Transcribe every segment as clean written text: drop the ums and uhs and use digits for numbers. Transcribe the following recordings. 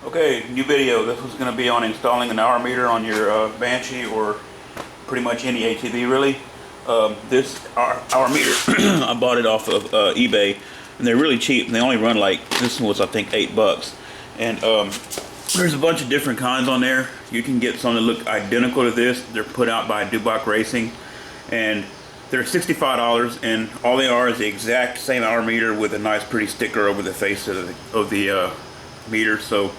Okay, new video. This was going to be on installing an hour meter on your Banshee or pretty much any ATV really. This hour meter, I bought it off of eBay, and they're really cheap. They only run like, this one was I think $8. And there's a bunch of different kinds on there. You can get some that look identical to this. They're put out by Dubach Racing, and they're $65, and all they are is the exact same hour meter with a nice pretty sticker over the face of the meter. So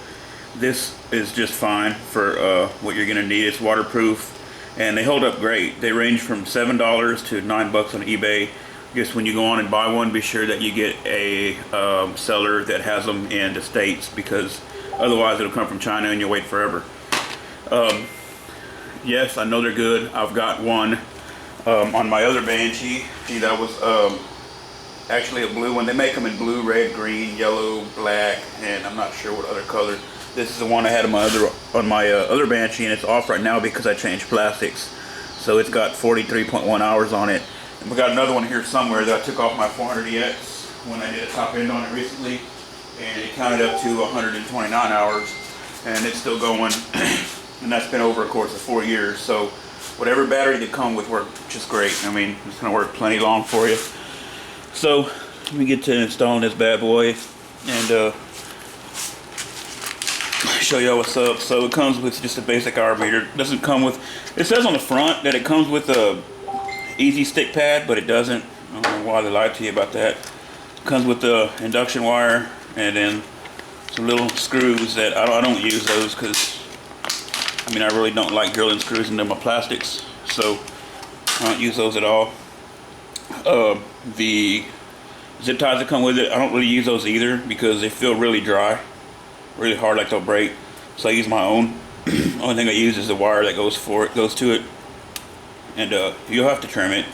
this is just fine for what you're gonna need. It's waterproof and they hold up great. They range from $7 to $9 on eBay. Just when you go on and buy one, be sure that you get a seller that has them in the States, because otherwise it'll come from China and you'll wait forever. Yes, I know they're good. I've got one on my other Banshee. See, that was actually a blue one. They make them in blue, red, green, yellow, black, and I'm not sure what other color. This is the one I had on my other Banshee, and it's off right now because I changed plastics. So it's got 43.1 hours on it. And we got another one here somewhere that I took off my 400EX when I did a top end on it recently, and it counted up to 129 hours, and it's still going. And that's been over a course of 4 years. So whatever battery they come with work just great. I mean, it's gonna work plenty long for you. So let me get to installing this bad boy and show y'all what's up. So it comes with just a basic hour meter. It doesn't come with, it says on the front that it comes with a easy stick pad, but it doesn't. I don't know why they lied to you about that. It comes with the induction wire and then some little screws that I don't use those because I mean I really don't like drilling screws into my plastics, so I don't use those at all. The zip ties that come with it, I don't really use those either because they feel really dry, really hard, like they'll break. So I use my own. Only thing I use is the wire that goes to it, and you'll have to trim it,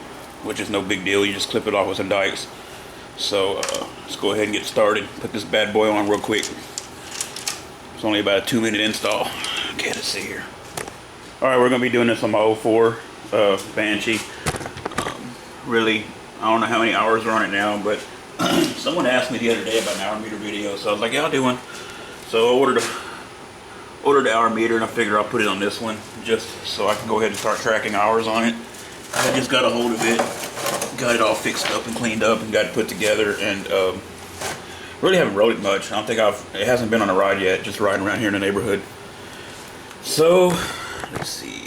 which is no big deal. You just clip it off with some dikes. So let's go ahead and get started. Put this bad boy on real quick. It's only about a 2-minute install. Okay, let's see here. All right, we're gonna be doing this on my 04 Banshee. Really, I don't know how many hours are on it now, but someone asked me the other day about an hour meter video, so I was like, yeah, I'll do one. So I ordered the hour meter, and I figure I'll put it on this one just so I can go ahead and start tracking hours on it. I just got a hold of it, got it all fixed up and cleaned up and got it put together, and really haven't rode it much. I don't think it hasn't been on a ride yet, just riding around here in the neighborhood. So let's see.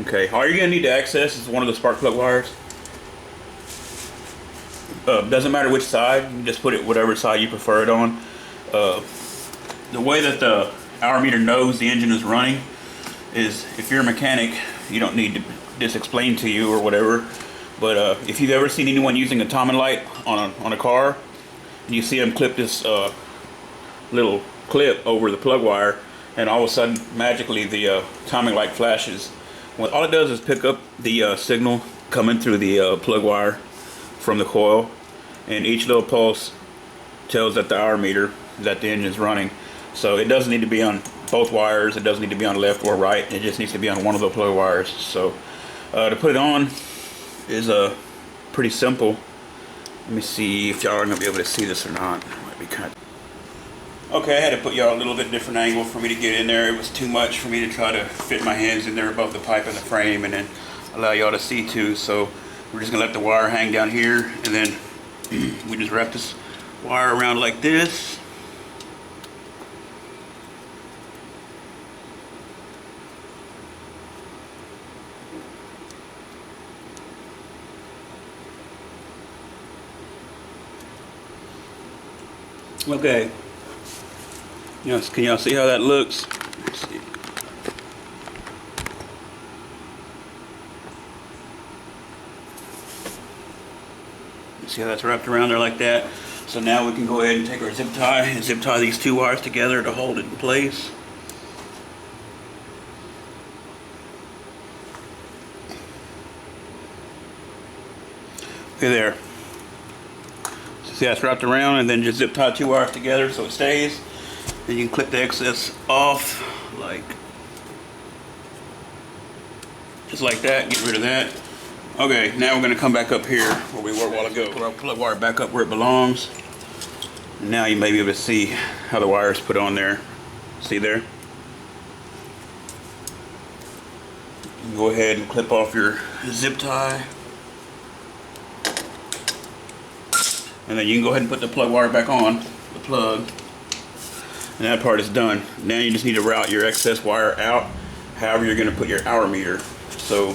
Okay, all you're gonna need to access is one of the spark plug wires. Doesn't matter which side, you just put it whatever side you prefer it on. The way that the hour meter knows the engine is running is, if you're a mechanic, you don't need this explained to you or whatever, but if you've ever seen anyone using a timing light on a car, and you see them clip this little clip over the plug wire, and all of a sudden magically the timing light flashes. Well, all it does is pick up the signal coming through the plug wire from the coil, and each little pulse tells that the hour meter that the engine is running. So it doesn't need to be on both wires, it doesn't need to be on left or right, it just needs to be on one of the plug wires. So to put it on is pretty simple. Let me see if y'all are going to be able to see this or not. It might be kind of... Okay, I had to put y'all a little bit different angle for me to get in there. It was too much for me to try to fit my hands in there above the pipe and the frame and then allow y'all to see too. So we're just gonna let the wire hang down here, and then we just wrap this wire around like this. Okay. Yes, can y'all see how that looks? Let's see. See how that's wrapped around there like that? So now we can go ahead and take our zip tie and zip tie these two wires together to hold it in place. Okay, there. So see how it's wrapped around, and then just zip tie two wires together so it stays. Then you can clip the excess off, like just like that. Get rid of that. Okay, now we're going to come back up here where we were a while ago. Put our plug wire back up where it belongs. Now you may be able to see how the wire is put on there. See there? You can go ahead and clip off your zip tie. And then you can go ahead and put the plug wire back on, the plug. And that part is done. Now you just need to route your excess wire out, however you're going to put your hour meter. So,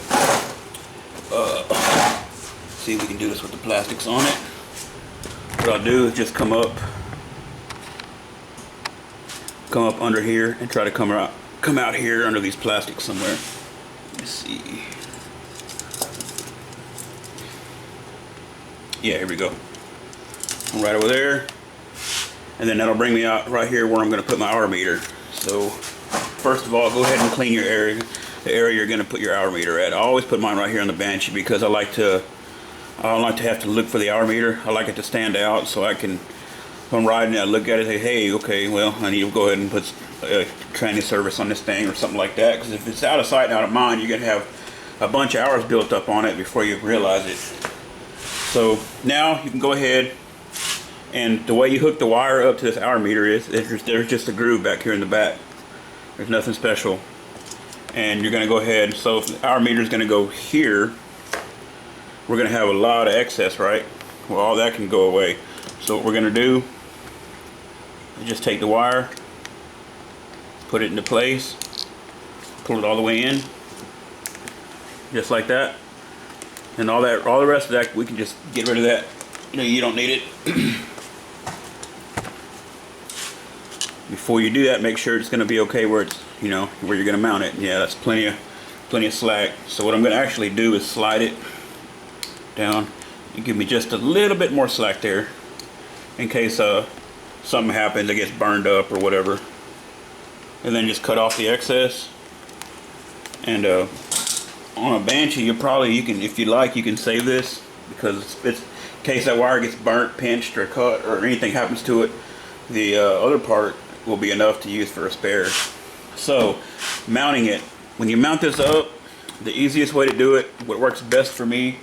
see if we can do this with the plastics on it. What I'll do is just come up under here and try to come out here under these plastics somewhere. Let's see. Yeah, here we go. Right over there. And then that'll bring me out right here where I'm going to put my hour meter. So first of all, go ahead and clean your area, the area you're going to put your hour meter at. I always put mine right here on the Banshee because I don't like to have to look for the hour meter. I like it to stand out so I can, if I'm riding it, I look at it and say, hey, okay, well, I need to go ahead and put training service on this thing or something like that. Because if it's out of sight and out of mind, you're going to have a bunch of hours built up on it before you realize it. So now you can go ahead, and the way you hook the wire up to this hour meter is there's just a groove back here in the back. There's nothing special. And you're going to go ahead, so if the hour meter is going to go here, we're going to have a lot of excess, right? Well, all that can go away. So what we're going to do is just take the wire, put it into place, pull it all the way in, just like that. And all the rest of that, we can just get rid of that. You don't need it. Before you do that, make sure it's going to be okay where it's, where you're going to mount it. Yeah, that's plenty of slack. So what I'm going to actually do is slide it down and give me just a little bit more slack there in case something happens, it gets burned up or whatever. And then just cut off the excess. And on a Banshee, you can, if you like, you can save this because it's in case that wire gets burnt, pinched, or cut, or anything happens to it, the other part will be enough to use for a spare. So, mounting it. When you mount this up, the easiest way to do it, what works best for me,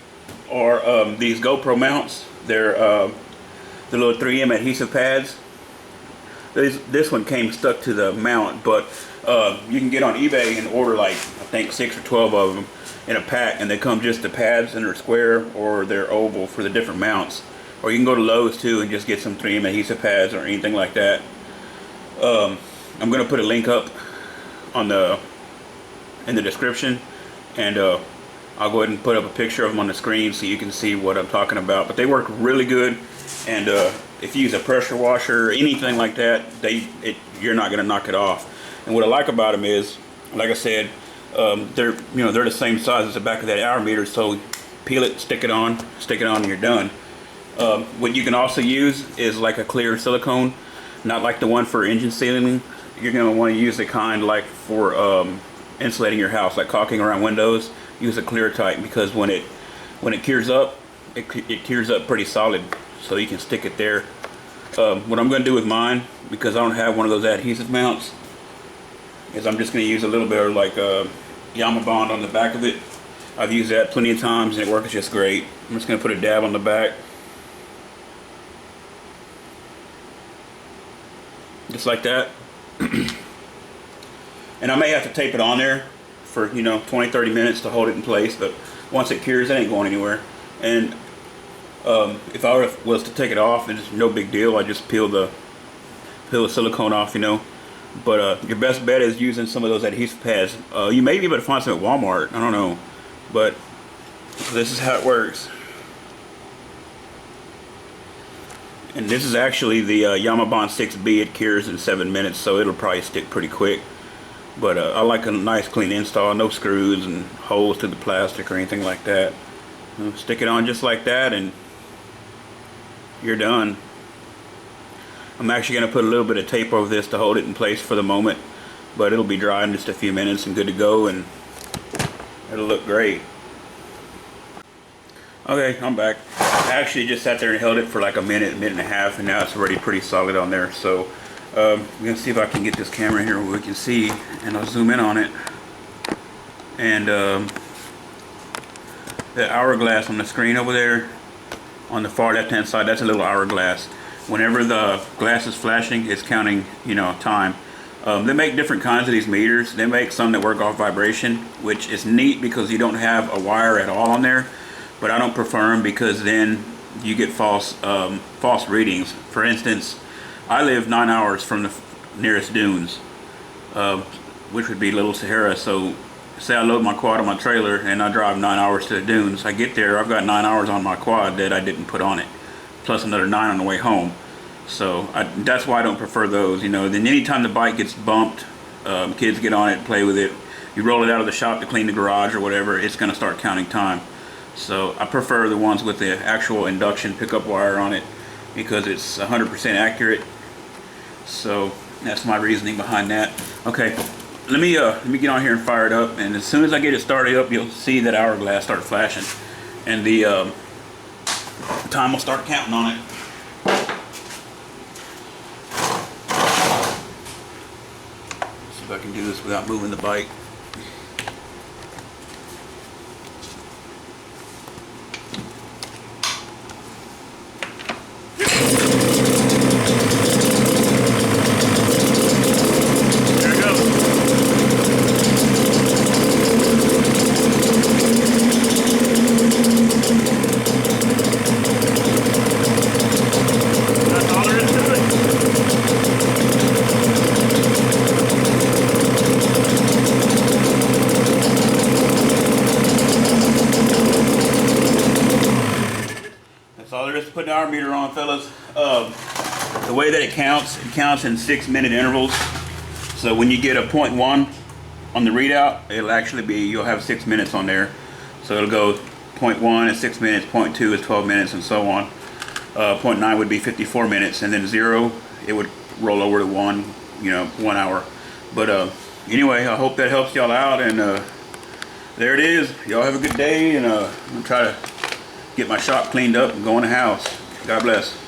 are these GoPro mounts. They're the little 3M adhesive pads. This one came stuck to the mount, but you can get on eBay and order like, I think 6 or 12 of them in a pack, and they come just the pads, and they're square or they're oval for the different mounts. Or you can go to Lowe's too and just get some 3M adhesive pads or anything like that. I'm going to put a link up in the description, and I'll go ahead and put up a picture of them on the screen so you can see what I'm talking about. But they work really good, and if you use a pressure washer or anything like that, you're not going to knock it off. And what I like about them is, like I said, they're the same size as the back of that hour meter. So peel it, stick it on, and you're done. What you can also use is like a clear silicone, not like the one for engine sealing. You're going to want to use the kind like for insulating your house, like caulking around windows. Use a clear type because when it cures up, it cures up pretty solid. So you can stick it there. What I'm going to do with mine, because I don't have one of those adhesive mounts, is I'm just going to use a little bit of like Yama Bond on the back of it. I've used that plenty of times and it works just great. I'm just going to put a dab on the back. Just like that. And I may have to tape it on there for 20-30 minutes to hold it in place, but once it cures, it ain't going anywhere. And if I was to take it off, it's no big deal. I just peel the silicone off, But your best bet is using some of those adhesive pads. You may be able to find some at Walmart. I don't know, but this is how it works. And this is actually the Yama Bond 6B. It cures in 7 minutes, so it'll probably stick pretty quick. But I like a nice clean install, no screws and holes to the plastic or anything like that. Stick it on just like that and you're done. I'm actually going to put a little bit of tape over this to hold it in place for the moment, but it'll be dry in just a few minutes and good to go, and it'll look great. Okay, I'm back. I actually just sat there and held it for like a minute and a half, and now it's already pretty solid on there. So I'm going to see if I can get this camera here where we can see, and I'll zoom in on it. And the hourglass on the screen over there on the far left hand side, that's a little hourglass. whenever the glass is flashing, it's counting, you know, time. They make different kinds of these meters. They make some that work off vibration, which is neat because you don't have a wire at all on there. But I don't prefer them because then you get false readings. For instance, I live 9 hours from the nearest dunes, which would be Little Sahara. So say I load my quad on my trailer and I drive 9 hours to the dunes. I get there, I've got 9 hours on my quad that I didn't put on it, plus another 9 on the way home. So that's why I don't prefer those, you know. Then anytime the bike gets bumped, kids get on it, play with it, you roll it out of the shop to clean the garage or whatever, it's going to start counting time. So I prefer the ones with the actual induction pickup wire on it because it's 100% accurate. So that's my reasoning behind that. Okay, let me get on here and fire it up, and as soon as I get it started up, you'll see that hourglass start flashing, and the time will start counting on it. See if I can do this without moving the bike. So they're just putting the hour meter on, fellas. The way that it counts in 6-minute intervals. So when you get a 0.1 on the readout, it'll actually be, you'll have 6 minutes on there. So it'll go 0.1 is 6 minutes, 0.2 is 12 minutes, and so on. 0.9 would be 54 minutes, and then 0, it would roll over to 1, you know, 1 hour. But anyway, I hope that helps y'all out, and there it is. Y'all have a good day, and I'm gonna try to get my shop cleaned up and go in the house. God bless.